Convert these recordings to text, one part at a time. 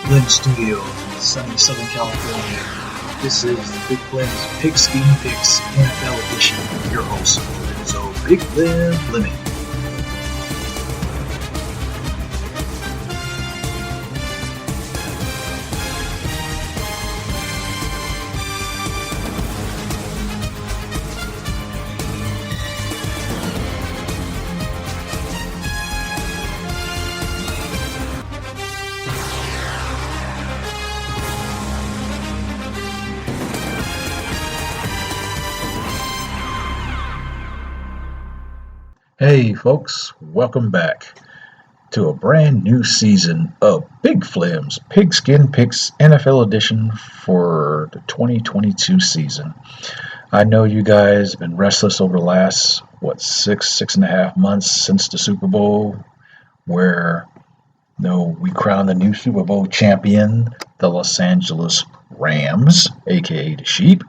Flem Studio, sunny Southern California. This is Big Flem's Pigskin Picks NFL edition. Your host, so Big Flem Fleming. Hey folks, welcome back to a brand new season of Big Flem's Pigskin Picks NFL edition for the 2022 season. I know you guys have been restless over the last, six and a half months since the Super Bowl, where we crowned the new Super Bowl champion, the Los Angeles Rams, aka the Sheep,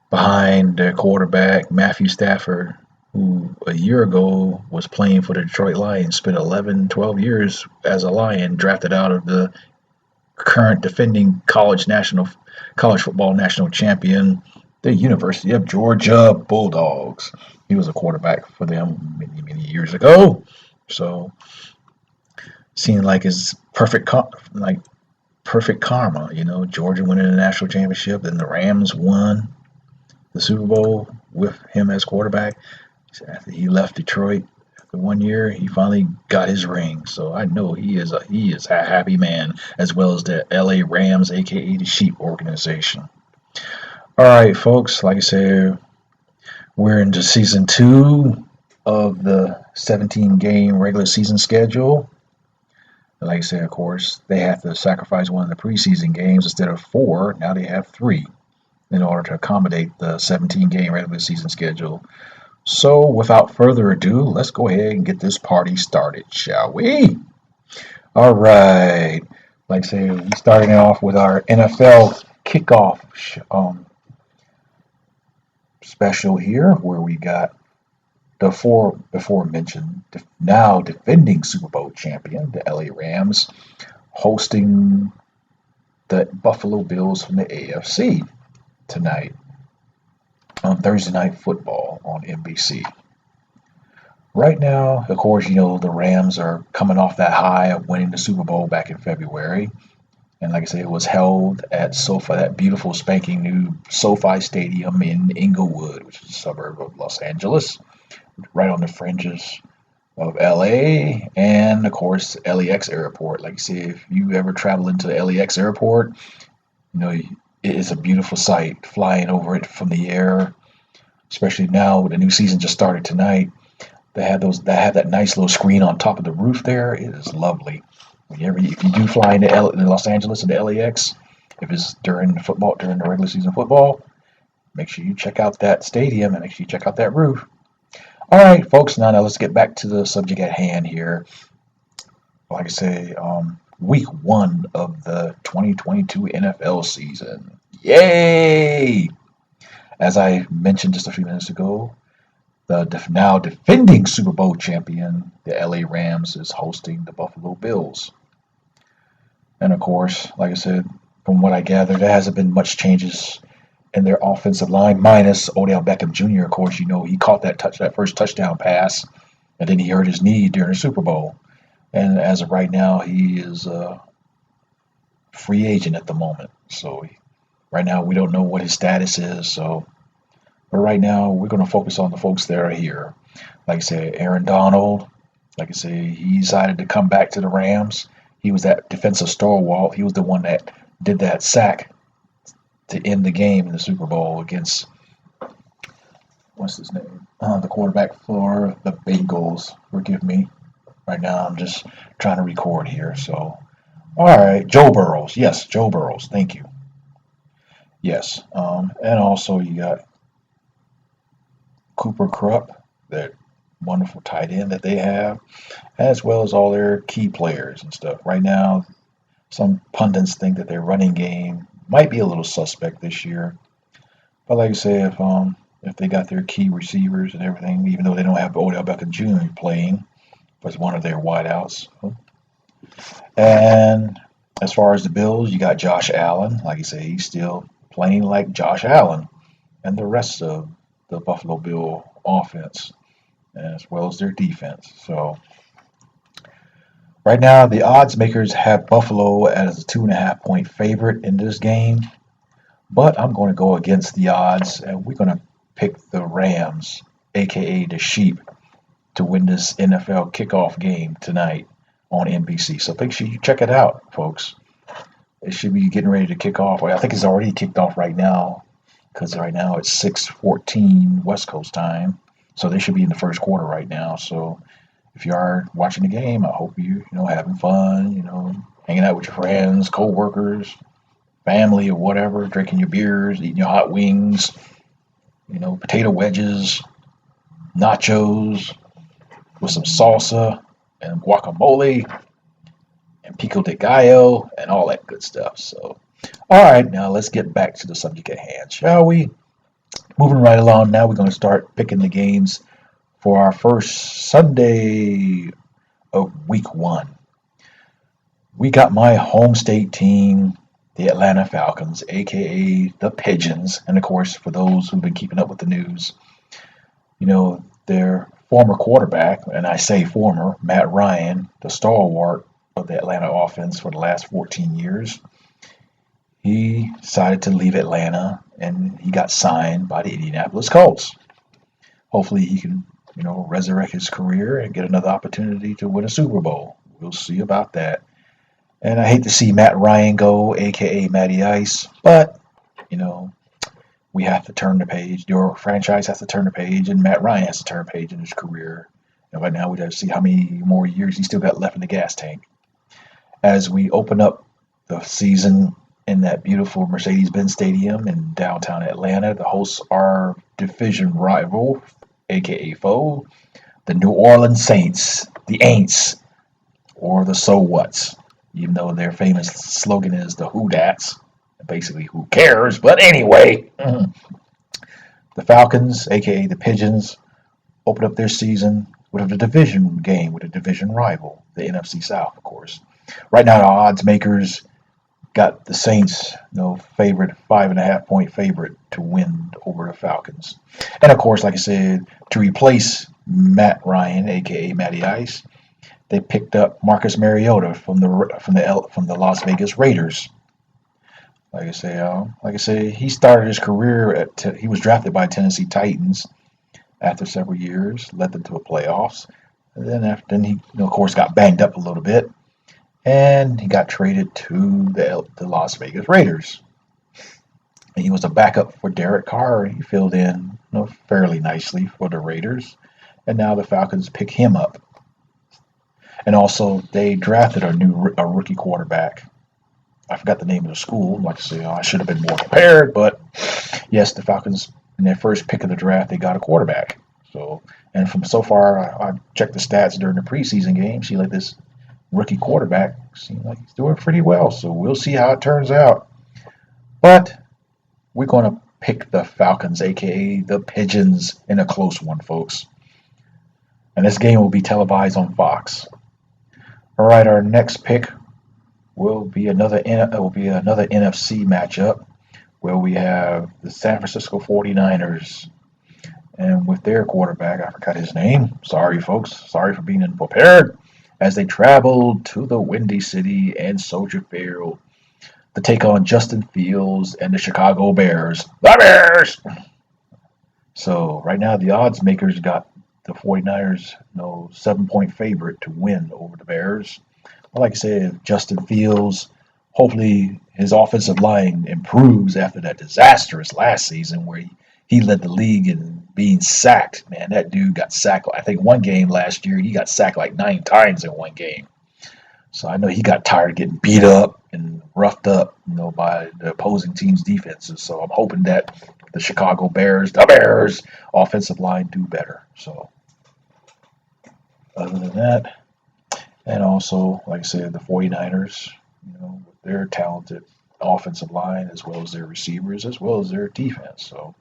behind their quarterback Matthew Stafford, who a year ago was playing for the Detroit Lions, spent 12 years as a Lion, drafted out of the current defending college football national champion, the University of Georgia Bulldogs. He was a quarterback for them many years ago. So, seemed like it's perfect karma. Georgia winning the national championship, then the Rams won the Super Bowl with him as quarterback. After he left Detroit after 1 year, he finally got his ring. So I know he is a happy man, as well as the LA Rams, aka the Sheep organization. All right, folks, like I said, we're into season 2 of the 17-game regular season schedule. Like I said, of course, they have to sacrifice one of the preseason games instead of 4. Now they have 3 in order to accommodate the 17-game regular season schedule. So, without further ado, let's go ahead and get this party started, shall we? All right. Like I said, we're starting off with our NFL kickoff special here, where we got the before mentioned, now defending Super Bowl champion, the LA Rams, hosting the Buffalo Bills from the AFC tonight on Thursday Night Football on NBC. Right now, of course, the Rams are coming off that high of winning the Super Bowl back in February. And like I said, it was held at that beautiful spanking new SoFi Stadium in Inglewood, which is a suburb of Los Angeles, right on the fringes of LA and, of course, LAX Airport. Like I said, if you ever travel into the LAX Airport, it is a beautiful sight flying over it from the air, especially now the new season just started tonight. They have that nice little screen on top of the roof there. It is lovely. If you do fly into Los Angeles and the LAX, if it's during the regular season football, make sure you check out that stadium and make sure you check out that roof. All right, folks. Now let's get back to the subject at hand here. Like I say, Week 1 of the 2022 NFL season. Yay! As I mentioned just a few minutes ago, the now defending Super Bowl champion, the LA Rams, is hosting the Buffalo Bills. And of course, like I said, from what I gather, there hasn't been much changes in their offensive line, minus Odell Beckham Jr. Of course, he caught that first touchdown pass, and then he hurt his knee during the Super Bowl. And as of right now, he is a free agent at the moment. So right now, we don't know what his status is. But right now, we're going to focus on the folks that are here. Like I said, Aaron Donald. Like I said, he decided to come back to the Rams. He was that defensive stalwart. He was the one that did that sack to end the game in the Super Bowl against, what's his name? The quarterback for the Bengals. Forgive me. Right now, I'm just trying to record here. So, all right, Joe Burrows. Yes, Joe Burrows. Thank you. Yes, and also you got Cooper Kupp, that wonderful tight end that they have, as well as all their key players and stuff. Right now, some pundits think that their running game might be a little suspect this year. But like I say, if they got their key receivers and everything, even though they don't have Odell Beckham Jr. playing, was one of their wideouts. And As far as the Bills, you got Josh Allen. Like I say, he's still playing like Josh Allen and the rest of the Buffalo Bill offense, as well as their defense. So right now, the odds makers have Buffalo as a 2.5 point favorite in this game, but I'm going to go against the odds, and we're going to pick the Rams, aka the Sheep, to win this NFL kickoff game tonight on NBC. So make sure you check it out, folks. It should be getting ready to kick off. Well, I think it's already kicked off right now because right now it's 6:14 West Coast time. So they should be in the first quarter right now. So if you are watching the game, I hope you having fun, hanging out with your friends, co-workers, family, or whatever, drinking your beers, eating your hot wings, potato wedges, nachos with some salsa and guacamole and pico de gallo and all that good stuff. So, all right, now let's get back to the subject at hand, shall we? Moving right along, now we're going to start picking the games for our first Sunday of week 1. We got my home state team, the Atlanta Falcons, aka the Pigeons. And of course, for those who've been keeping up with the news, their former quarterback, and I say former, Matt Ryan, the stalwart of the Atlanta offense for the last 14 years, he decided to leave Atlanta and he got signed by the Indianapolis Colts. Hopefully he can, resurrect his career and get another opportunity to win a Super Bowl. We'll see about that. And I hate to see Matt Ryan go, aka Matty Ice, but, we have to turn the page. Your franchise has to turn the page, and Matt Ryan has to turn the page in his career. And right now we got to see how many more years he still got left in the gas tank. As we open up the season in that beautiful Mercedes-Benz Stadium in downtown Atlanta, the hosts are division rival, aka foe, the New Orleans Saints, the Aints, or the So Whats, even though their famous slogan is the Who Dats, basically who cares, but anyway. The Falcons, aka the Pigeons, open up their season with a division game with a division rival, the NFC South, of course. Right now, the odds makers got the Saints, favorite, 5.5 point favorite to win over the Falcons. And of course, like I said, to replace Matt Ryan, aka Matty Ice, they picked up Marcus Mariota from the Las Vegas Raiders. Like I say, he started his career he was drafted by Tennessee Titans after several years, led them to the playoffs. And then he, of course, got banged up a little bit, and he got traded to the Las Vegas Raiders. And he was a backup for Derek Carr. He filled in, fairly nicely for the Raiders, and now the Falcons pick him up. And also, they drafted a rookie quarterback. I forgot the name of the school. Like I say, I should have been more prepared. But yes, the Falcons, in their first pick of the draft, they got a quarterback. So, and from so far, I checked the stats during the preseason game. See, like this rookie quarterback seems like he's doing pretty well. So we'll see how it turns out. But we're going to pick the Falcons, aka the Pigeons, in a close one, folks. And this game will be televised on Fox. All right, our next pick will be another NFC matchup where we have the San Francisco 49ers and with their quarterback, I forgot his name. Sorry, folks. Sorry for being unprepared. As they travel to the Windy City and Soldier Field to take on Justin Fields and the Chicago Bears. The Bears! So right now the odds makers got the 49ers 7-point favorite to win over the Bears. Like I said, Justin Fields, hopefully his offensive line improves after that disastrous last season where he led the league in being sacked. Man, that dude got sacked. I think one game last year, he got sacked like 9 times in one game. So I know he got tired of getting beat up and roughed up, by the opposing team's defenses. So I'm hoping that the Chicago Bears, the Bears, offensive line do better. So other than that, and also, like I said, the 49ers, with their talented offensive line, as well as their receivers, as well as their defense. So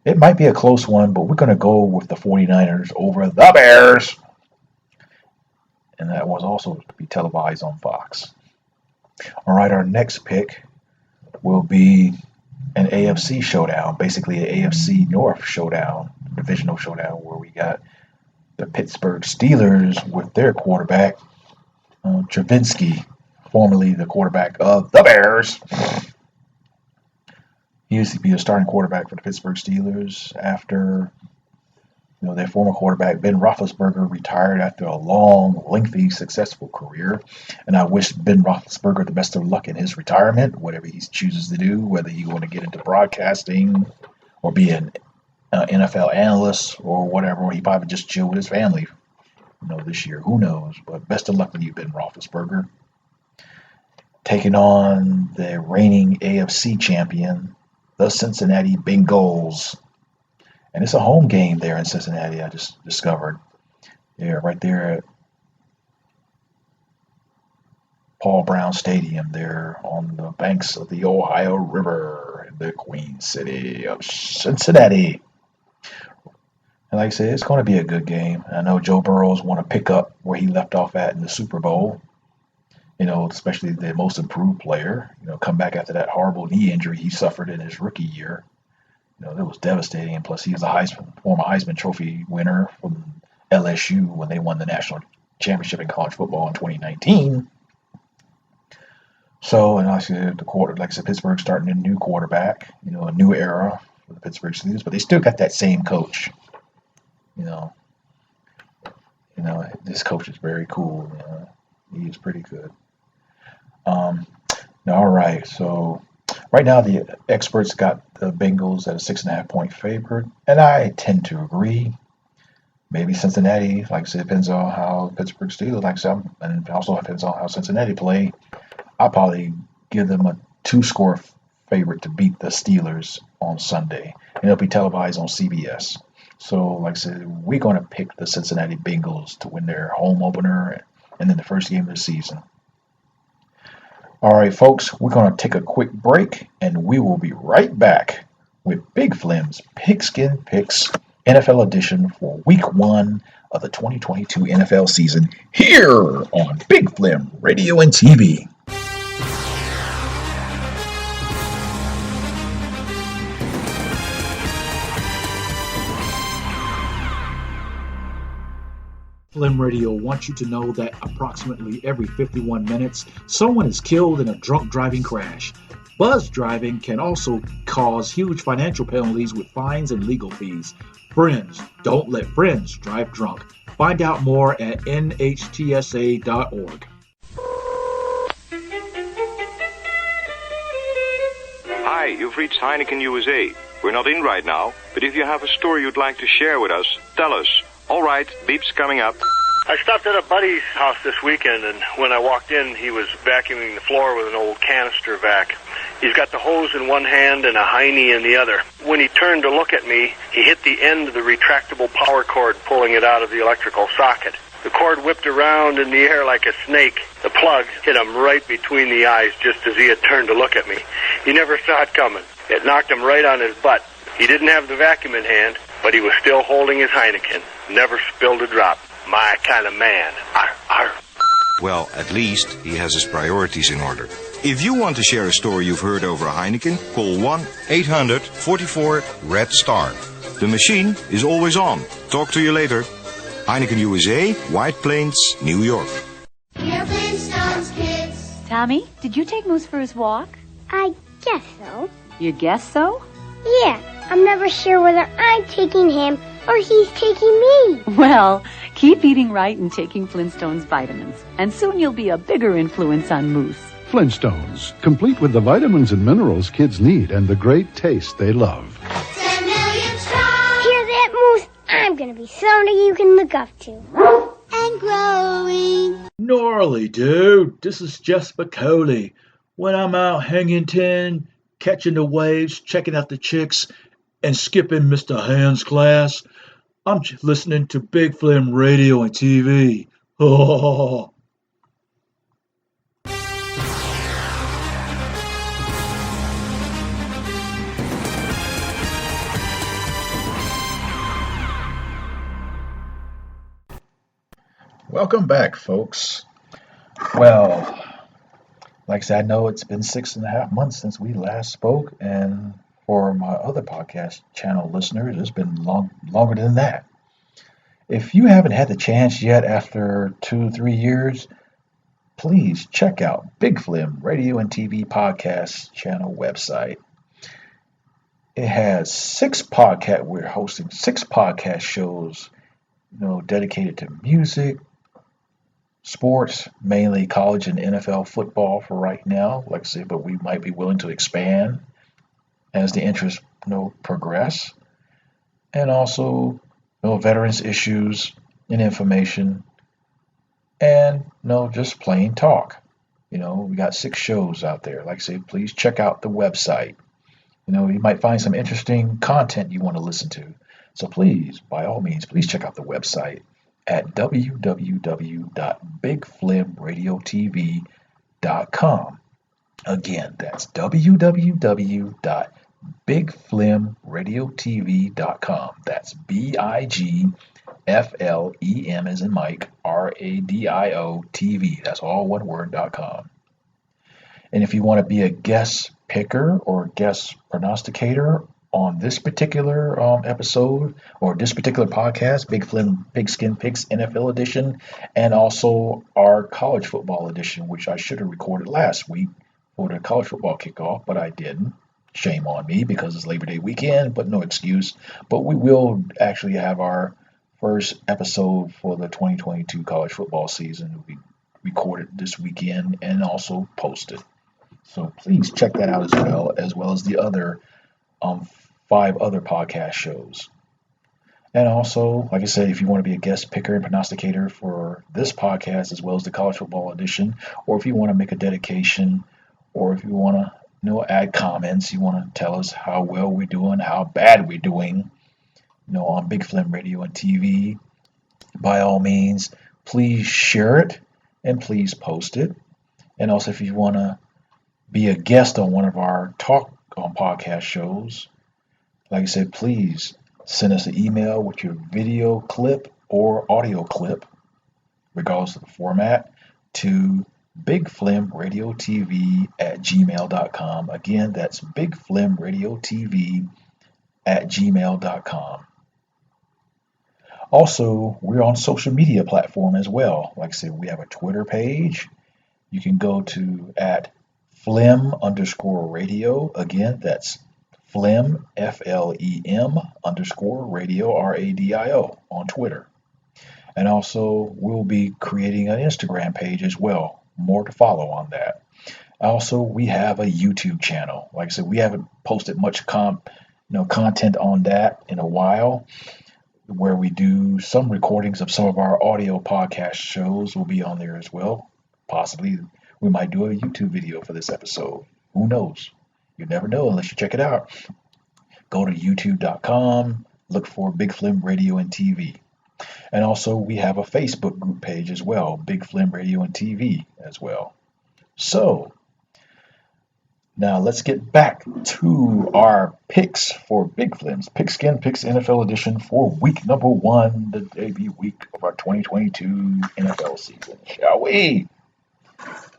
it might be a close one, but we're going to go with the 49ers over the Bears. And that was also to be televised on Fox. All right, our next pick will be an AFC showdown, basically an AFC North showdown, divisional showdown, where we got the Pittsburgh Steelers with their quarterback, Travinsky, formerly the quarterback of the Bears. He used to be a starting quarterback for the Pittsburgh Steelers after their former quarterback, Ben Roethlisberger, retired after a long, lengthy, successful career. And I wish Ben Roethlisberger the best of luck in his retirement, whatever he chooses to do, whether he's going to get into broadcasting or be an NFL analyst or whatever. Or he probably just chill with his family, this year. Who knows? But best of luck to you, Ben Roethlisberger. Taking on the reigning AFC champion, the Cincinnati Bengals. And it's a home game there in Cincinnati, I just discovered. Yeah, right there at Paul Brown Stadium, there on the banks of the Ohio River in the Queen City of Cincinnati. And like I said, it's going to be a good game. I know Joe Burrows want to pick up where he left off at in the Super Bowl. Especially the most improved player, come back after that horrible knee injury he suffered in his rookie year. That was devastating. And plus, he was a former Heisman Trophy winner from LSU when they won the national championship in college football in 2019. So, and like I said, Pittsburgh starting a new quarterback, a new era for the Pittsburgh Steelers, but they still got that same coach. This coach is very cool. He is pretty good. All right, so right now the experts got the Bengals at a 6.5-point favorite, and I tend to agree. Maybe Cincinnati, like I said, depends on how Pittsburgh Steelers, like I said, and also depends on how Cincinnati play. I'll probably give them a 2-score favorite to beat the Steelers on Sunday, and it'll be televised on CBS. So, like I said, we're going to pick the Cincinnati Bengals to win their home opener and then the first game of the season. All right, folks, we're going to take a quick break, and we will be right back with Big Flem's Pigskin Picks NFL edition for Week 1 of the 2022 NFL season here on Big Flem Radio and TV. Flem Radio wants you to know that approximately every 51 minutes, someone is killed in a drunk driving crash. Buzz driving can also cause huge financial penalties with fines and legal fees. Friends, don't let friends drive drunk. Find out more at nhtsa.org. Hi, you've reached Heineken USA. We're not in right now, but if you have a story you'd like to share with us, tell us. All right, beep's coming up. I stopped at a buddy's house this weekend, and when I walked in, he was vacuuming the floor with an old canister vac. He's got the hose in one hand and a hiney in the other. When he turned to look at me, he hit the end of the retractable power cord, pulling it out of the electrical socket. The cord whipped around in the air like a snake. The plug hit him right between the eyes just as he had turned to look at me. He never saw it coming. It knocked him right on his butt. He didn't have the vacuum in hand, but he was still holding his Heineken. Never spilled a drop. My kind of man. Arr, arr. Well, at least he has his priorities in order. If you want to share a story you've heard over Heineken, call 1-800-44-RED-STAR. The machine is always on. Talk to you later. Heineken USA, White Plains, New York. We're Flintstones kids. Tommy, did you take Moose for his walk? I guess so. You guess so? Yeah, I'm never sure whether I'm taking him or he's taking me. Well, keep eating right and taking Flintstones vitamins, and soon you'll be a bigger influence on Moose. Flintstones, complete with the vitamins and minerals kids need and the great taste they love. 10 million strong. Hear that, Moose? I'm going to be somebody you can look up to. And growing. Gnarly, dude. This is Jess Bacoli. When I'm out hanging tin, catching the waves, checking out the chicks, and skipping Mr. Hand's class, I'm listening to Big Flem Radio and TV. Oh. Welcome back, folks. Well, Like I said, I know it's been 6.5 months since we last spoke, and for my other podcast channel listeners, it's been longer than that. If you haven't had the chance yet after 2-3 years, please check out Big Flem Radio and TV Podcast channel website. It has we're hosting 6 podcast shows, dedicated to music, sports, mainly college and NFL football for right now, like I said, but we might be willing to expand as the interests, progress. And also, veterans issues and information, and just plain talk. We got 6 shows out there. Like I say, please check out the website. You might find some interesting content you want to listen to. So please, by all means, please check out the website at www.bigflemradiotv.com. Again, that's www.bigflemradiotv.com. That's BIGFLEM as in Mike, RADIO TV. That's all one word.com. And if you want to be a guest picker or guest prognosticator on this particular episode or this particular podcast, Big Flem Pigskin Picks NFL edition, and also our college football edition, which I should have recorded last week for the college football kickoff, but I didn't. Shame on me because it's Labor Day weekend, but no excuse. But we will actually have our first episode for the 2022 college football season. It will be recorded this weekend and also posted. So please check that out as well as the other 5 other podcast shows. And also, like I said, if you want to be a guest picker and prognosticator for this podcast as well as the college football edition, or if you want to make a dedication, or if you want to add comments, you want to tell us how well we're doing, how bad we're doing, on Big Flem Radio and TV, by all means, please share it and please post it. And also, if you want to be a guest on one of our talk on podcast shows, like I said, please send us an email with your video clip or audio clip, regardless of the format, to bigflemradiotv@gmail.com. Again, that's bigflemradiotv@gmail.com. Also, we're on social media platform as well. Like I said, we have a Twitter page. You can go to @Flem_radio. Again, that's Flem, FLEM_radio, RADIO on Twitter. And also, we'll be creating an Instagram page as well. More to follow on that. Also, we have a YouTube channel. Like I said, we haven't posted much content on that in a while, where we do some recordings of some of our audio podcast shows will be on there as well. Possibly we might do a YouTube video for this episode. Who knows? You never know unless you check it out. Go to youtube.com, look for Big Flem Radio and TV. And also, we have a Facebook group page as well, Big Flem Radio and TV as well. So, now let's get back to our picks for Big Flem's Pigskin Picks NFL edition for week number 1, the debut week of our 2022 NFL season, shall we?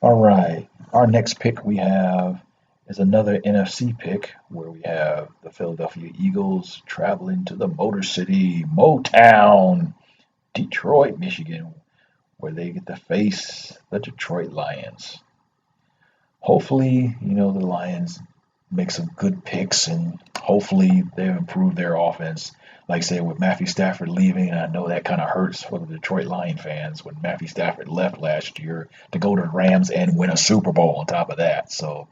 All right, our next pick we have is another NFC pick where we have the Philadelphia Eagles traveling to the Motor City, Motown, Detroit, Michigan, where they get to face the Detroit Lions. Hopefully, the Lions make some good picks, and hopefully they improve their offense. Like I said, with Matthew Stafford leaving, and I know that kind of hurts for the Detroit Lion fans when Matthew Stafford left last year to go to the Rams and win a Super Bowl on top of that. So,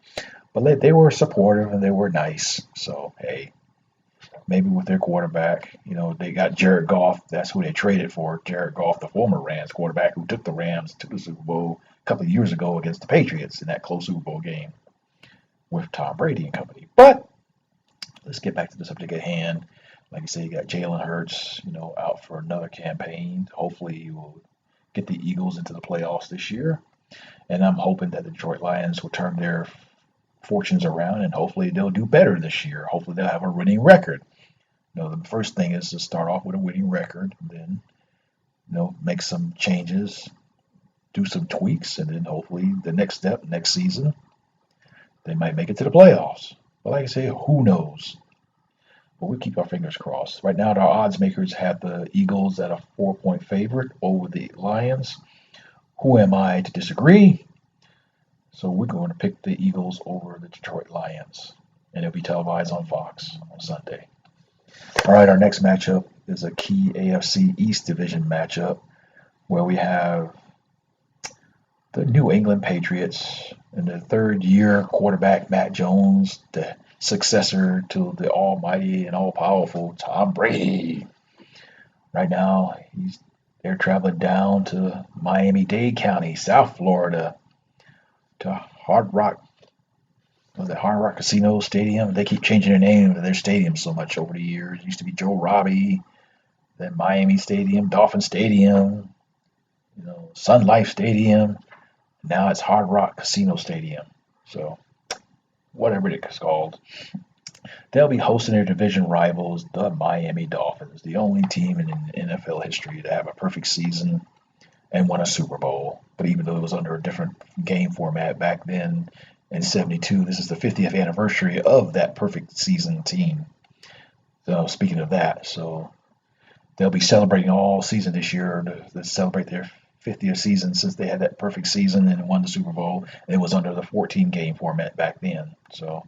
but they were supportive and they were nice. So, hey, maybe with their quarterback, they got Jared Goff. That's who they traded for. Jared Goff, the former Rams quarterback who took the Rams to the Super Bowl a couple of years ago against the Patriots in that close Super Bowl game with Tom Brady and company. But let's get back to the subject at hand. Like I said, you got Jalen Hurts, out for another campaign. Hopefully he will get the Eagles into the playoffs this year. And I'm hoping that the Detroit Lions will turn their fortunes around, and hopefully they'll do better this year. Hopefully they'll have a winning record. The first thing is to start off with a winning record, then make some changes do some tweaks, and then hopefully the next step, next season, they might make it to the playoffs. But like I say, who knows? But we keep our fingers crossed. Right now, our odds makers have the Eagles at a 4-point favorite over the Lions. Who am I to disagree? So we're going to pick the Eagles over the Detroit Lions. And it'll be televised on Fox on Sunday. All right, our next matchup is a key AFC East Division matchup where we have the New England Patriots and the third-year quarterback Matt Jones, the successor to the almighty and all-powerful Tom Brady. Right now, they're traveling down to Miami-Dade County, South Florida, to Hard Rock Casino Stadium. They keep changing their name to their stadium so much over the years. It used to be Joe Robbie, then Miami Stadium, Dolphin Stadium, Sun Life Stadium. Now it's Hard Rock Casino Stadium. So whatever it's called. They'll be hosting their division rivals, the Miami Dolphins, the only team in NFL history to have a perfect season and won a Super Bowl. But even though it was under a different game format back then in '72, this is the 50th anniversary of that perfect season team. So speaking of that, so they'll be celebrating all season this year to celebrate their 50th season since they had that perfect season and won the Super Bowl. It was under the 14-game format back then. So,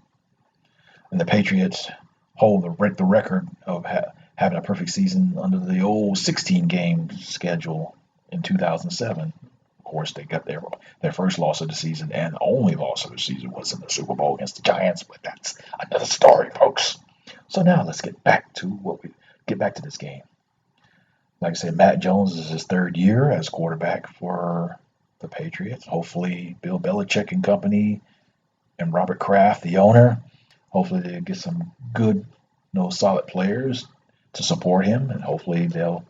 and the Patriots hold the record of having a perfect season under the old 16-game schedule in 2007. Of course, they got their first loss of the season, and the only loss of the season was in the Super Bowl against the Giants. But that's another story, folks. So now let's get back to this game. Like I said, Matt Jones is his third year as quarterback for the Patriots. Hopefully, Bill Belichick and company and Robert Kraft, the owner, hopefully they'll get some good, solid players to support him, and hopefully they'll,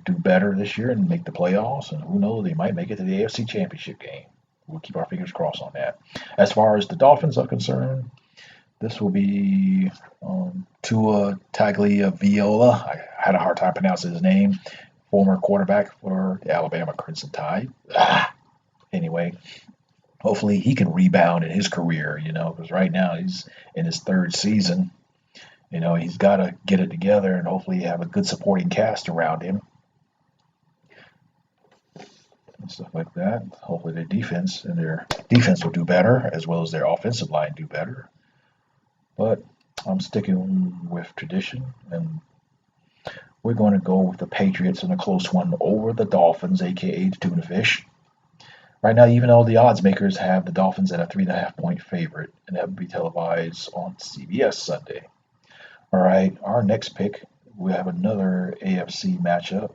do better this year and make the playoffs. And who knows, they might make it to the AFC Championship game. We'll keep our fingers crossed on that. As far as the Dolphins are concerned, this will be Tua Tagovailoa. I had a hard time pronouncing his name. Former quarterback for the Alabama Crimson Tide. Anyway, hopefully he can rebound in his career, because right now he's in his third season. He's got to get it together and hopefully have a good supporting cast around him. And stuff like that. Hopefully their defense will do better, as well as their offensive line do better. But I'm sticking with tradition, and we're going to go with the Patriots in a close one over the Dolphins, a.k.a. the Tuna Fish. Right now, even though the odds makers have the Dolphins at a 3.5-point favorite, and that will be televised on CBS Sunday. All right, our next pick, we have another AFC matchup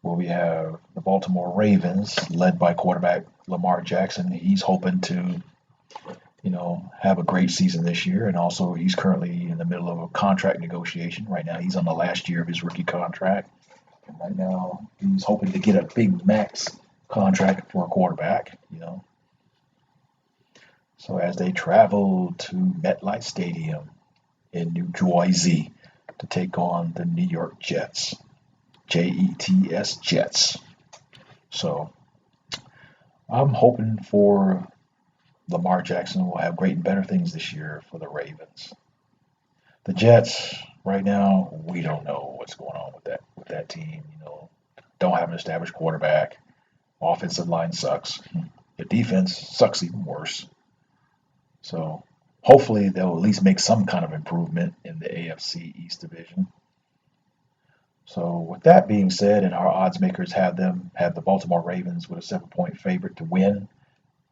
where we have the Baltimore Ravens, led by quarterback Lamar Jackson. He's hoping to have a great season this year. And also he's currently in the middle of a contract negotiation. Right now he's on the last year of his rookie contract. And right now he's hoping to get a big max contract for a quarterback, So as they travel to MetLife Stadium in New Jersey to take on the New York Jets, Jets, Jets. So I'm hoping for Lamar Jackson will have great and better things this year for the Ravens. The Jets, right now, we don't know what's going on with that team. Don't have an established quarterback. Offensive line sucks. The defense sucks even worse. So hopefully they'll at least make some kind of improvement in the AFC East Division. So with that being said, and our odds makers have the Baltimore Ravens with a 7-point favorite to win.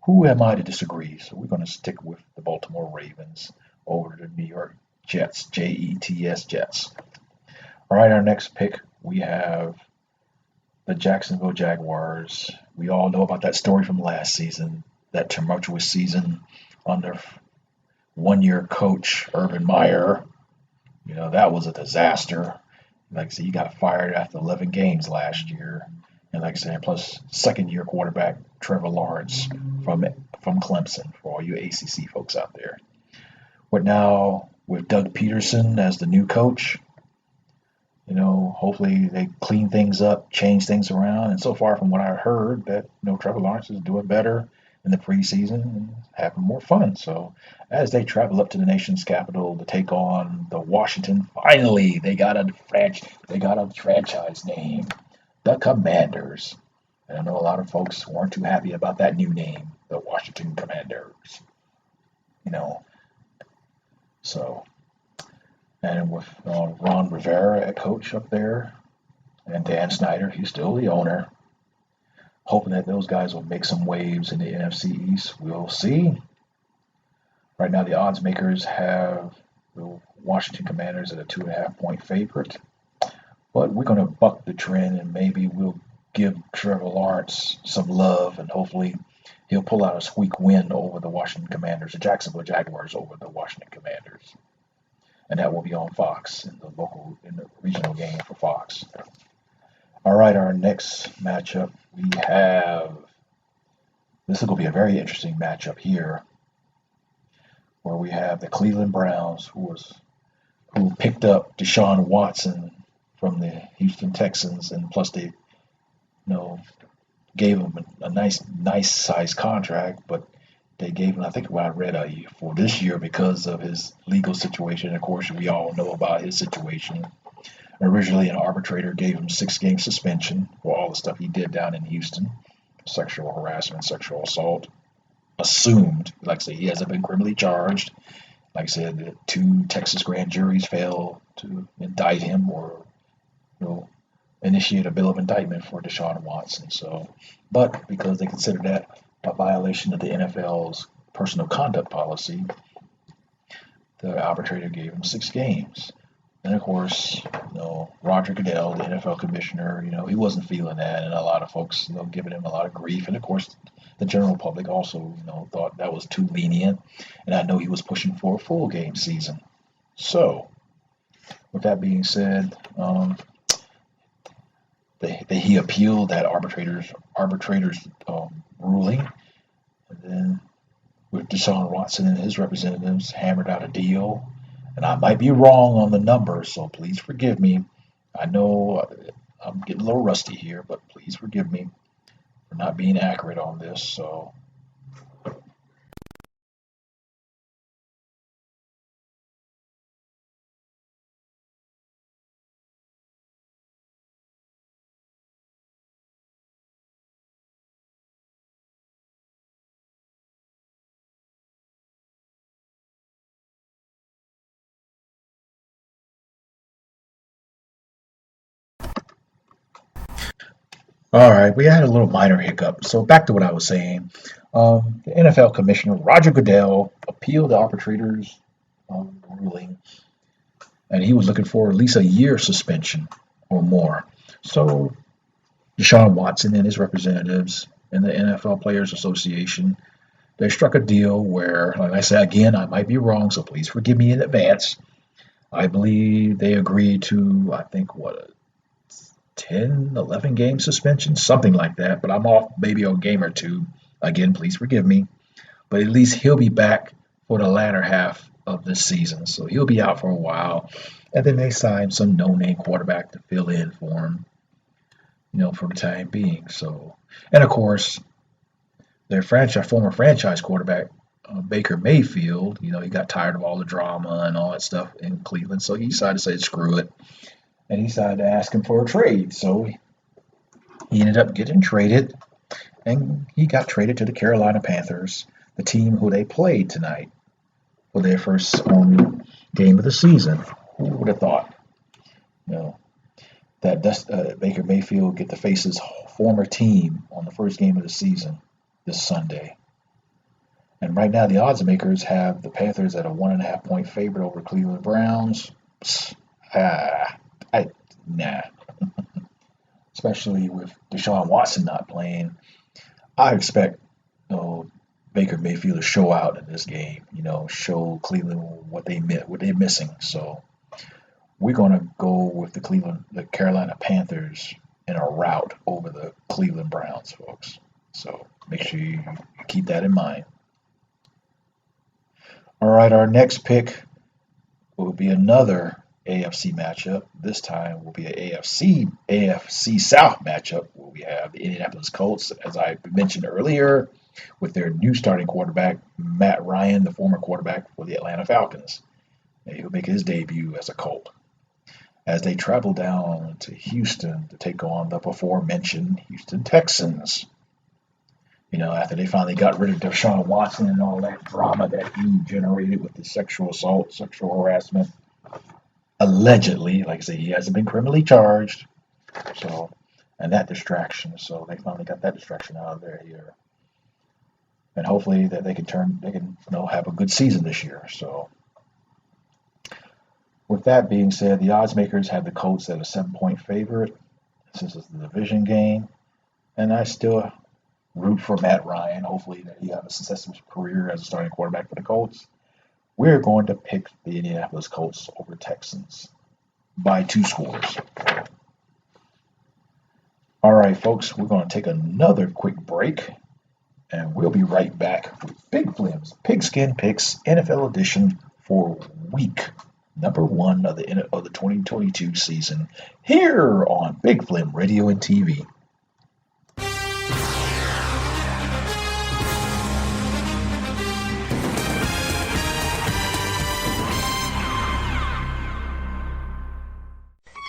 Who am I to disagree? So we're going to stick with the Baltimore Ravens over the New York Jets, Jets, Jets. All right, our next pick, we have the Jacksonville Jaguars. We all know about that story from last season, that tumultuous season under one-year coach Urban Meyer. That was a disaster. Like I said, he got fired after 11 games last year. And like I said, plus second-year quarterback Trevor Lawrence from Clemson, for all you ACC folks out there. But now with Doug Peterson as the new coach, hopefully they clean things up, change things around. And so far from what I heard, that Trevor Lawrence is doing better in the preseason and having more fun. So as they travel up to the nation's capital to take on the Washington, finally they got a franchise name, the Commanders. And I know a lot of folks weren't too happy about that new name, the Washington Commanders. So. And with Ron Rivera at coach up there, and Dan Snyder, he's still the owner. Hoping that those guys will make some waves in the NFC East. We'll see. Right now, the odds makers have the Washington Commanders at a 2.5-point favorite. But we're going to buck the trend, and maybe we'll give Trevor Lawrence some love, and hopefully he'll pull out a squeak win over the Washington Commanders, the Jacksonville Jaguars over the Washington Commanders. And that will be on Fox in the regional game for Fox. All right, our next matchup this is going to be a very interesting matchup here, where we have the Cleveland Browns, who picked up Deshaun Watson from the Houston Texans, and plus they gave him a nice size contract, but they gave him, I think what I read for this year because of his legal situation. Of course, we all know about his situation. Originally, an arbitrator gave him 6-game suspension for all the stuff he did down in Houston, sexual harassment, sexual assault. Assumed, like I say, he hasn't been criminally charged. Like I said, the 2 Texas grand juries failed to indict him or initiate a bill of indictment for Deshaun Watson. But because they consider that a violation of the NFL's personal conduct policy, the arbitrator gave him 6 games. And of course, Roger Goodell, the NFL commissioner, he wasn't feeling that, and a lot of folks, giving him a lot of grief. And of course, the general public also, thought that was too lenient. And I know he was pushing for a full game season. So, with that being said, he appealed that arbitrator's ruling, and then with Deshaun Watson and his representatives hammered out a deal. And I might be wrong on the numbers, so please forgive me. I know I'm getting a little rusty here, but please forgive me for not being accurate on this. So. All right, we had a little minor hiccup. So back to what I was saying. The NFL Commissioner Roger Goodell appealed the arbitrator's ruling, and he was looking for at least a year suspension or more. So Deshaun Watson and his representatives and the NFL Players Association, they struck a deal where, like I said again, I might be wrong, so please forgive me in advance. I believe they agreed to, I think, 10, 11 game suspension, something like that, but I'm off maybe a game or two. Again, please forgive me. But at least he'll be back for the latter half of this season. So he'll be out for a while. And then they signed some no-name quarterback to fill in for him, for the time being. So, and of course, their former franchise quarterback, Baker Mayfield, he got tired of all the drama and all that stuff in Cleveland. So he decided to say, screw it. And he decided to ask him for a trade. So he ended up getting traded, and he got traded to the Carolina Panthers, the team who they played tonight for their first home game of the season. Who would have thought, that Baker Mayfield get to face his former team on the first game of the season this Sunday. And right now, the odds makers have the Panthers at a 1.5-point favorite over Cleveland Browns. Nah. Especially with Deshaun Watson not playing, I expect Baker Mayfield to show out in this game. Show Cleveland what they're missing. So we're gonna go with the Carolina Panthers in a rout over the Cleveland Browns, folks. So make sure you keep that in mind. All right, our next pick will be another AFC matchup. This time will be an AFC South matchup where we have the Indianapolis Colts, as I mentioned earlier, with their new starting quarterback, Matt Ryan, the former quarterback for the Atlanta Falcons. And he'll make his debut as a Colt, as they travel down to Houston to take on the before-mentioned Houston Texans. You know, after they finally got rid of Deshaun Watson and all that drama that he generated with the sexual assault, sexual harassment, allegedly, like I say, he hasn't been criminally charged. So, and that distraction. So they finally got that distraction out of there here. And hopefully that they can have a good season this year. So, with that being said, the odds makers have the Colts at a 7-point favorite since it's the division game, and I still root for Matt Ryan. Hopefully that he has a successful career as a starting quarterback for the Colts. We're going to pick the Indianapolis Colts over Texans by 2 scores. All right, folks, we're going to take another quick break, and we'll be right back with Big Flem's Pigskin Picks NFL Edition for week number 1 of the 2022 season here on Big Flem Radio and TV.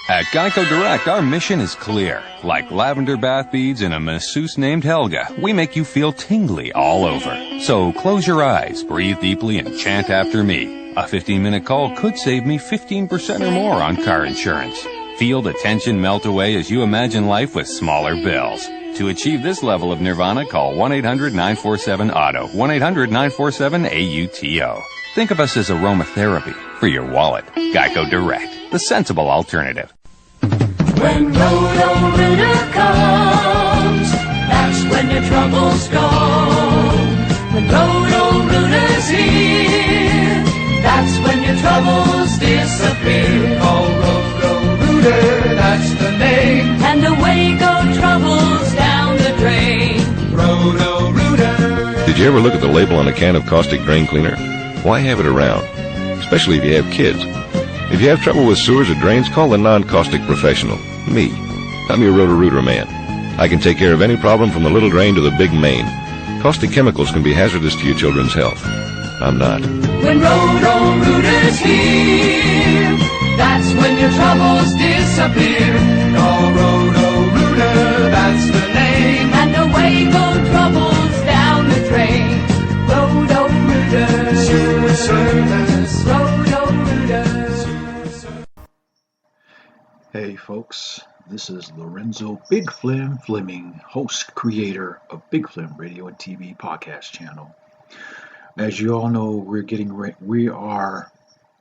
At Geico Direct, our mission is clear. Like lavender bath beads and a masseuse named Helga, we make you feel tingly all over. So close your eyes, breathe deeply, and chant after me. A 15-minute call could save me 15% or more on car insurance. Feel the tension melt away as you imagine life with smaller bills. To achieve this level of nirvana, call 1-800-947-AUTO, 1-800-947-AUTO. Think of us as aromatherapy for your wallet. Geico Direct, the sensible alternative. When Roto-Rooter comes, that's when your troubles go. When Roto-Rooter's here, that's when your troubles disappear. Call Roto-Rooter, that's the name, and away go troubles down the drain. Roto-Rooter. Did you ever look at the label on a can of caustic drain cleaner? Why have it around? Especially if you have kids. If you have trouble with sewers or drains, call the non-caustic professional, me. I'm your Roto-Rooter man. I can take care of any problem from the little drain to the big main. Caustic chemicals can be hazardous to your children's health. I'm not. When Roto-Rooter's here, that's when your troubles disappear. Call Roto-Rooter, that's the name, and away go troubles down the drain. Roto-Rooter, sewer service. Roto-Rooter. Hey folks, this is Lorenzo Big Flem Fleming, host, creator of Big Flem Radio and TV podcast channel. As you all know, we are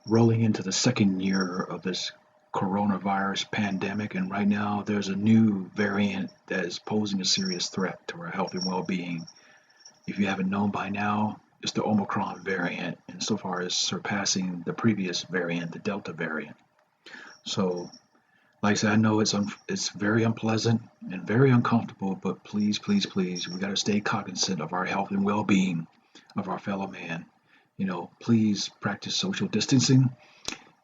rolling into the second year of this coronavirus pandemic, and right now there's a new variant that is posing a serious threat to our health and well-being. If you haven't known by now, it's the Omicron variant, and so far is surpassing the previous variant, the Delta variant. So, like I said, I know it's very unpleasant and very uncomfortable, but please, please, please, we got to stay cognizant of our health and well-being of our fellow man. You know, please practice social distancing.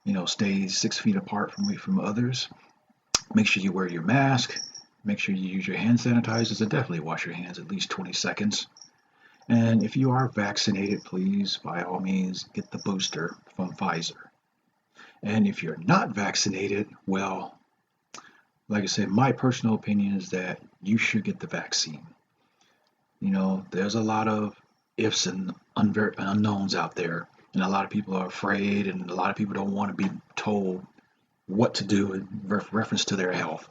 You know, stay 6 feet apart from others. Make sure you wear your mask. Make sure you use your hand sanitizers, and definitely wash your hands at least 20 seconds. And if you are vaccinated, please, by all means, get the booster from Pfizer. And if you're not vaccinated, well, like I said, my personal opinion is that you should get the vaccine. You know, there's a lot of ifs and unknowns out there, and a lot of people are afraid, and a lot of people don't want to be told what to do in reference to their health.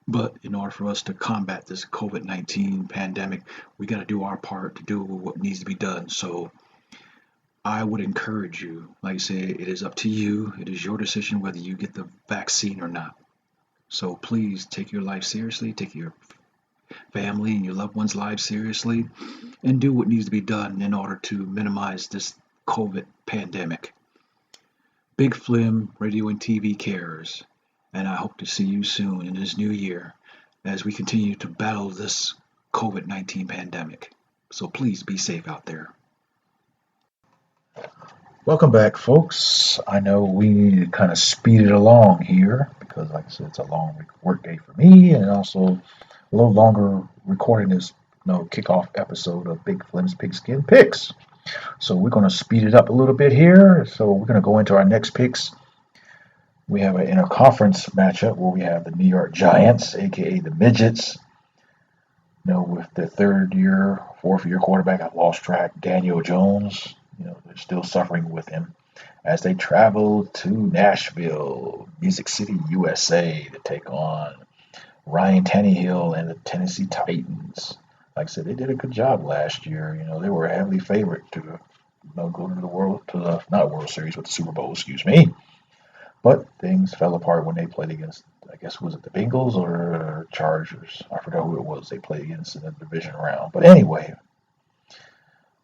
But in order for us to combat this COVID-19 pandemic, we got to do our part to do what needs to be done. So I would encourage you, like I say, it is up to you. It is your decision whether you get the vaccine or not. So please take your life seriously, take your family and your loved ones' lives seriously, and do what needs to be done in order to minimize this COVID pandemic. Big Flem Radio and TV cares, and I hope to see you soon in this new year as we continue to battle this COVID-19 pandemic. So please be safe out there. Welcome back, folks. I know we need to kind of speed it along here because, like I said, it's a long work day for me, and also a little longer recording this kickoff episode of Big Flem's Pigskin Picks. So we're going to speed it up a little bit here. So we're going to go into our next picks. We have an interconference matchup where we have the New York Giants, aka the Midgets. With the fourth year quarterback, I've lost track, Daniel Jones. They're still suffering with him as they travel to Nashville, Music City, USA, to take on Ryan Tannehill and the Tennessee Titans. Like I said, they did a good job last year. They were a heavily favorite to go to not World Series, but the Super Bowl, excuse me. But things fell apart when they played against, I guess, was it the Bengals or Chargers? I forgot who it was they played against in the division round. But anyway,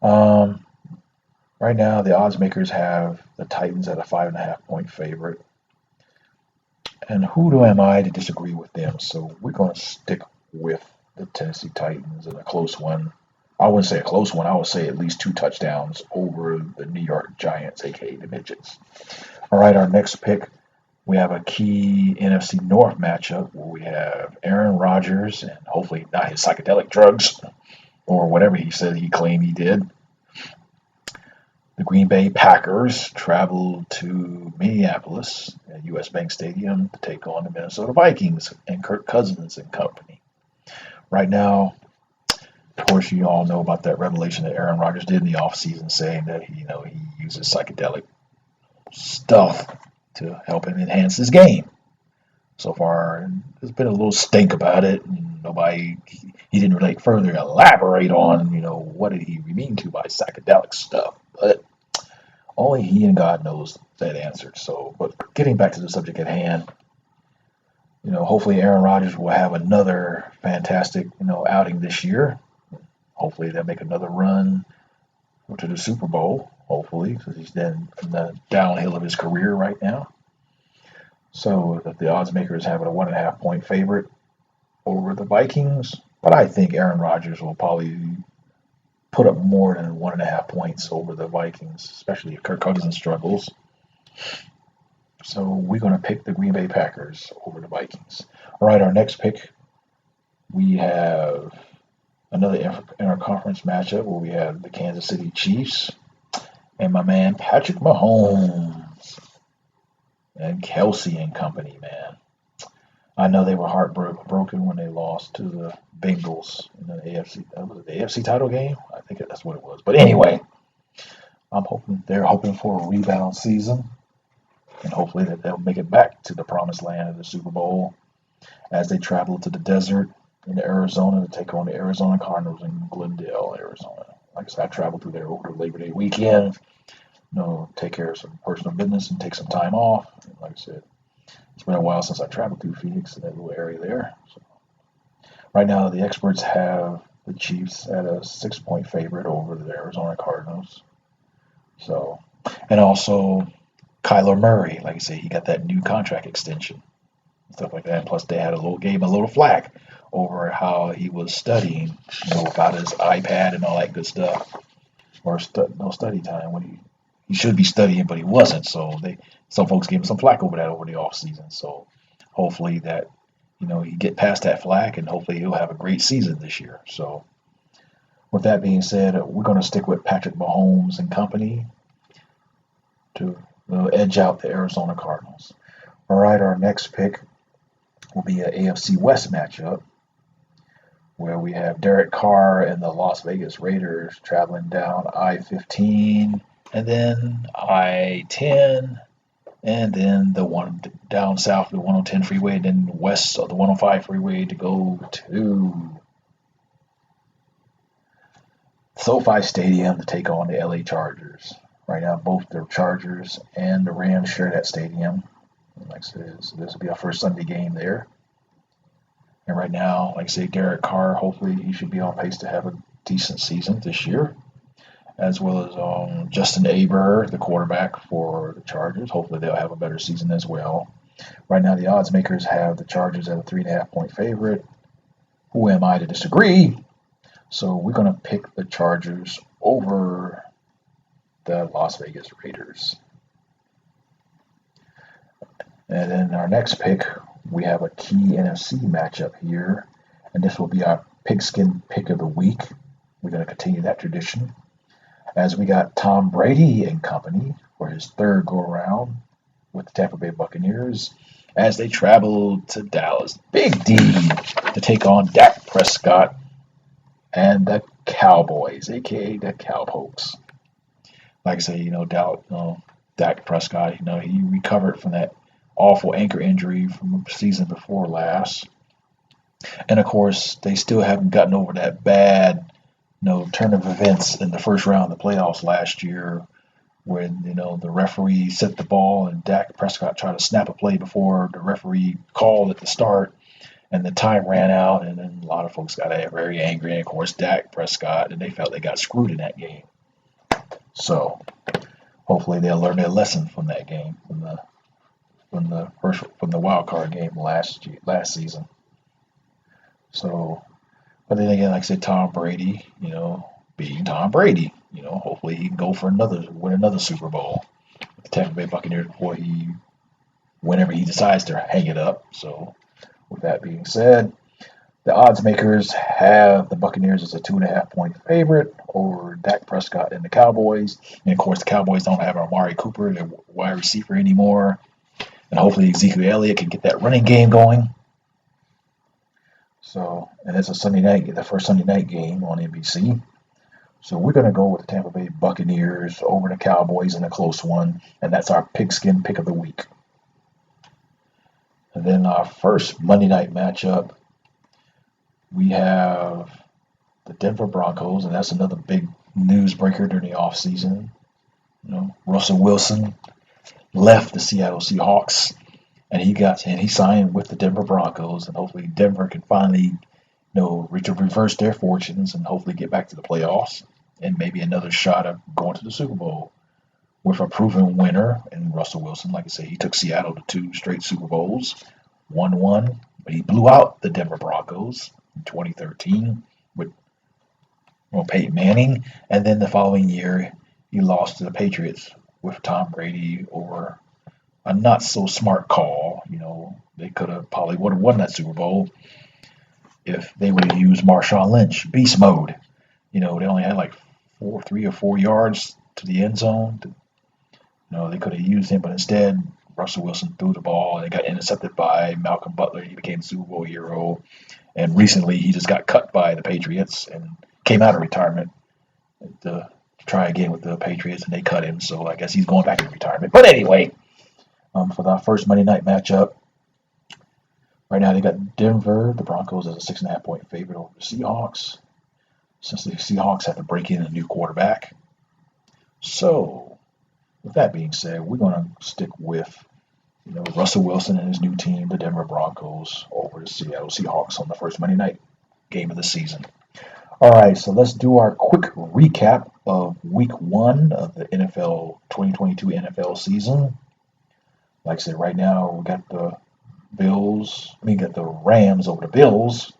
right now, the odds makers have the Titans at a 5.5-point favorite. And who am I to disagree with them? So we're going to stick with the Tennessee Titans in a close one. I wouldn't say a close one. I would say at least 2 touchdowns over the New York Giants, a.k.a. the Midgets. All right, our next pick, we have a key NFC North matchup where we have Aaron Rodgers and hopefully not his psychedelic drugs or whatever he said he claimed he did. The Green Bay Packers traveled to Minneapolis at US Bank Stadium to take on the Minnesota Vikings and Kirk Cousins and company. Right now, of course, you all know about that revelation that Aaron Rodgers did in the offseason, saying that he uses psychedelic stuff to help him enhance his game. So far, there's been a little stink about it. He didn't really further elaborate on, what did he mean by psychedelic stuff. But only he and God knows that answer. So, but getting back to the subject at hand, hopefully Aaron Rodgers will have another fantastic, outing this year. Hopefully they'll make another run to the Super Bowl, hopefully, because he's then in the downhill of his career right now. So the odds makers have it a 1.5-point favorite over the Vikings. But I think Aaron Rodgers will probably put up more than 1.5 points over the Vikings, especially if Kirk Cousins struggles. So we're going to pick the Green Bay Packers over the Vikings. All right, our next pick, we have another interconference matchup where we have the Kansas City Chiefs and my man Patrick Mahomes and Kelsey and company, man. I know they were heartbroken when they lost to the Bengals in the AFC title game. I think that's what it was. But anyway, they're hoping for a rebound season, and hopefully that they'll make it back to the promised land of the Super Bowl as they travel to the desert in Arizona to take on the Arizona Cardinals in Glendale, Arizona. Like I said, I traveled through there over the Labor Day weekend. Take care of some personal business and take some time off. And like I said, it's been a while since I traveled through Phoenix and that little area there. So right now, the experts have the Chiefs at a 6-point favorite over the Arizona Cardinals. So, and also Kyler Murray, like I said, he got that new contract extension and stuff like that. And plus, they had a little flack over how he was studying, about his iPad and all that good stuff, or no study time when he should be studying, but he wasn't. So some folks gave him some flack over that over the off season. So hopefully that he get past that flack, and hopefully he'll have a great season this year. So with that being said, we're going to stick with Patrick Mahomes and company to edge out the Arizona Cardinals. All right, our next pick will be an AFC West matchup where we have Derek Carr and the Las Vegas Raiders traveling down I-15 and then I-10 and then the one down south of the 110 freeway and then west of the 105 freeway to go to SoFi Stadium to take on the LA Chargers. Right now, both the Chargers and the Rams share that stadium. Like I said, so this will be our first Sunday game there. And right now, like I say, Derek Carr, hopefully he should be on pace to have a decent season this year, as well as Justin Aber, the quarterback for the Chargers. Hopefully they'll have a better season as well. Right now, the odds makers have the Chargers at a 3.5-point favorite. Who am I to disagree? So we're going to pick the Chargers over the Las Vegas Raiders. And then our next pick, we have a key NFC matchup here, and this will be our Pigskin pick of the week. We're going to continue that tradition, as we got Tom Brady and company for his third go-around with the Tampa Bay Buccaneers as they traveled to Dallas, Big D, to take on Dak Prescott and the Cowboys, a.k.a. the Cowpokes. Like I say, Dak Prescott, he recovered from that awful ankle injury from the season before last. And, of course, they still haven't gotten over that bad, turn of events in the first round of the playoffs last year when, the referee set the ball and Dak Prescott tried to snap a play before the referee called at the start, and the time ran out, and then a lot of folks got very angry, and, of course, Dak Prescott, and they felt they got screwed in that game. So, hopefully they'll learn their lesson from that game, from the wild card game last season. So, but then again, like I said, Tom Brady, being Tom Brady, hopefully he can go for win another Super Bowl with the Tampa Bay Buccaneers whenever he decides to hang it up. So, with that being said, the odds makers have the Buccaneers as a 2.5-point favorite over Dak Prescott and the Cowboys. And of course, the Cowboys don't have Amari Cooper, their wide receiver, anymore. And hopefully Ezekiel Elliott can get that running game going. So, and it's the first Sunday night game on NBC. So we're going to go with the Tampa Bay Buccaneers over the Cowboys in a close one, and that's our Pigskin pick of the week. And then our first Monday night matchup, we have the Denver Broncos, and that's another big news breaker during the offseason. Russell Wilson left the Seattle Seahawks, and he signed with the Denver Broncos, and hopefully Denver can finally, reverse their fortunes and hopefully get back to the playoffs and maybe another shot at going to the Super Bowl with a proven winner in Russell Wilson. Like I say, he took Seattle to 2 straight Super Bowls, won one, but he blew out the Denver Broncos in 2013 with Peyton Manning, and then the following year he lost to the Patriots with Tom Brady over a not so smart call. They could have probably would have won that Super Bowl if they would have used Marshawn Lynch, beast mode. They only had like 3 or 4 yards to the end zone. They could have used him, but instead Russell Wilson threw the ball and it got intercepted by Malcolm Butler. He became the Super Bowl hero. And recently he just got cut by the Patriots and came out of retirement to try again with the Patriots, and they cut him. So I guess he's going back into retirement. But anyway, for the first Monday night matchup, right now they got Denver, the Broncos, as a 6.5-point favorite over the Seahawks, since the Seahawks have to break in a new quarterback. So, with that being said, we're going to stick with Russell Wilson and his new team, the Denver Broncos, over the Seattle Seahawks on the first Monday night game of the season. All right, so let's do our quick recap of Week 1 of the 2022 NFL season. Like I said, right now we got the Rams over the Bills.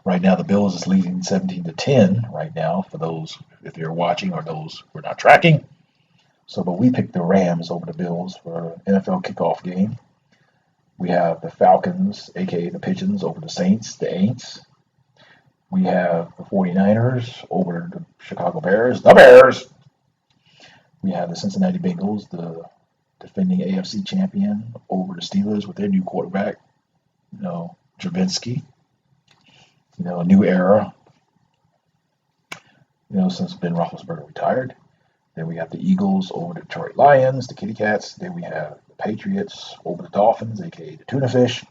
Right now the Bills is leading 17-10 right now for those if you're watching or those who are not tracking. But we picked the Rams over the Bills for NFL kickoff game. We have the Falcons, a.k.a. the Pigeons, over the Saints, the Aints. We have the 49ers over the Chicago Bears, the Bears. We have the Cincinnati Bengals, the defending AFC champion, over the Steelers with their new quarterback, Javinsky. A new era, since Ben Roethlisberger retired. Then we have the Eagles over the Detroit Lions, the Kitty Cats. Then we have the Patriots over the Dolphins, a.k.a. the Tuna Fish.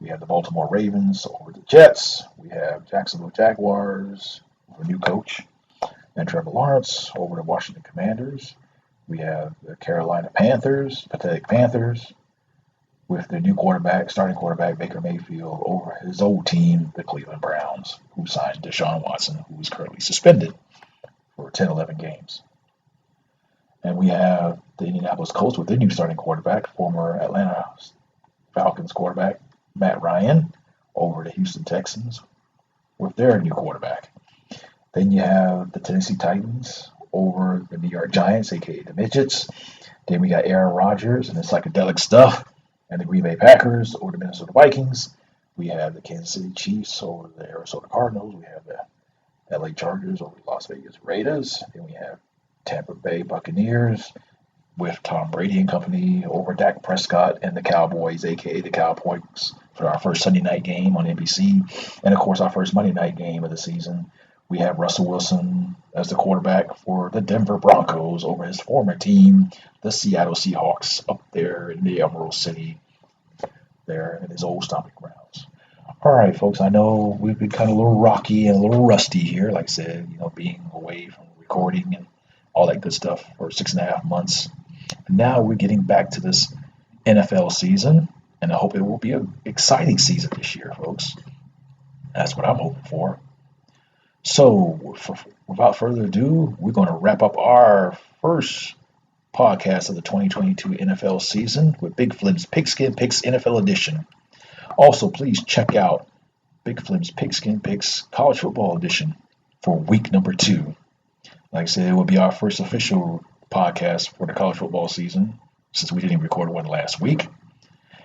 We have the Baltimore Ravens over the Jets. We have Jacksonville Jaguars with a new coach and Trevor Lawrence over the Washington Commanders. We have the Carolina Panthers, pathetic Panthers, with their new starting quarterback, Baker Mayfield, over his old team, the Cleveland Browns, who signed Deshaun Watson, who is currently suspended for 10-11 games. And we have the Indianapolis Colts with their new starting quarterback, former Atlanta Falcons quarterback, Matt Ryan, over the Houston Texans with their new quarterback. Then you have the Tennessee Titans over the New York Giants, aka the Midgets. Then we got Aaron Rodgers and the psychedelic stuff, and the Green Bay Packers over the Minnesota Vikings. We have the Kansas City Chiefs over the Arizona Cardinals. We have the LA Chargers over the Las Vegas Raiders. Then we have Tampa Bay Buccaneers with Tom Brady and company over Dak Prescott and the Cowboys, aka the Cowboys, for our first Sunday night game on NBC. And of course, our first Monday night game of the season. We have Russell Wilson as the quarterback for the Denver Broncos over his former team, the Seattle Seahawks, up there in the Emerald City, there in his old stomping grounds. All right, folks, I know we've been kind of a little rocky and a little rusty here, like I said, being away from recording and all that good stuff for 6.5 months. Now we're getting back to this NFL season, and I hope it will be an exciting season this year, folks. That's what I'm hoping for. So, without further ado, we're going to wrap up our first podcast of the 2022 NFL season with Big Flem's Pigskin Picks NFL Edition. Also, please check out Big Flem's Pigskin Picks College Football Edition for week number 2. Like I said, it will be our first official podcast for the college football season, since we didn't record one last week.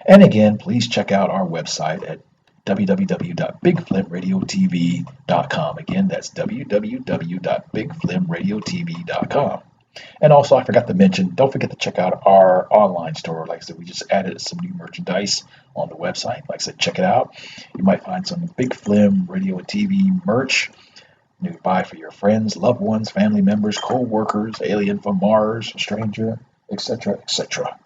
And again, please check out our website at www.bigflemradiotv.com. Again, that's www.bigflemradiotv.com. And also, I forgot to mention, don't forget to check out our online store. Like I said, we just added some new merchandise on the website. Like I said, check it out. You might find some Big Flem Radio and TV merch you can buy for your friends, loved ones, family members, co-workers, alien from Mars, stranger, etc., etc.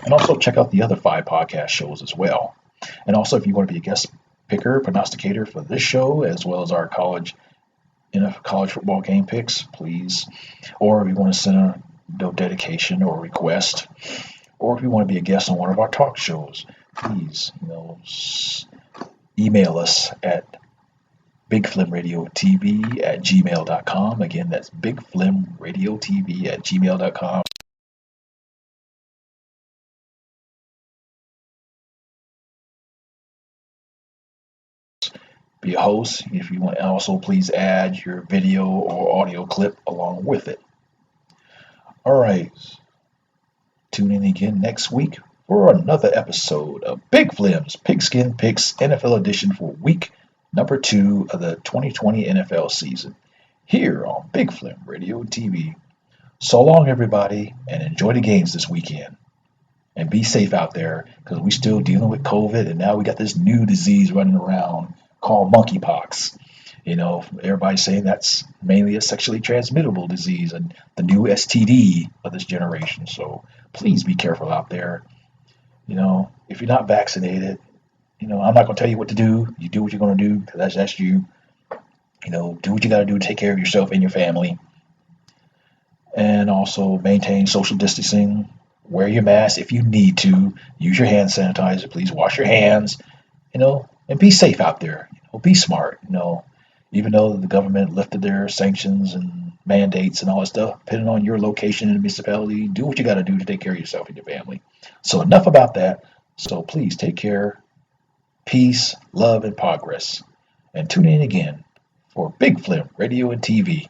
And also check out the other 5 podcast shows as well. And also, if you want to be a guest picker, prognosticator for this show, as well as our college football game picks, please. Or if you want to send a dedication or request, or if you want to be a guest on one of our talk shows, please, email us at bigflemradiotv@gmail.com. Again, that's bigflemradiotv@gmail.com. Be a host. If you want, also please add your video or audio clip along with it. All right. Tune in again next week for another episode of Big Flem's Pigskin Picks NFL Edition for week number 2 of the 2020 NFL season, here on Big Flem Radio and TV. So long, everybody, and enjoy the games this weekend. And be safe out there, because we're still dealing with COVID, and now we got this new disease running around called monkeypox. Everybody's saying that's mainly a sexually transmittable disease and the new STD of this generation. So please be careful out there. If you're not vaccinated, I'm not going to tell you what to do. You do what you're going to do, because that's you. Do what you got to do to take care of yourself and your family. And also maintain social distancing. Wear your mask if you need to. Use your hand sanitizer. Please wash your hands. And be safe out there. Be smart. Even though the government lifted their sanctions and mandates and all that stuff, depending on your location in the municipality, do what you got to do to take care of yourself and your family. So enough about that. So please take care. Peace, love, and progress. And tune in again for Big Flem Radio and TV.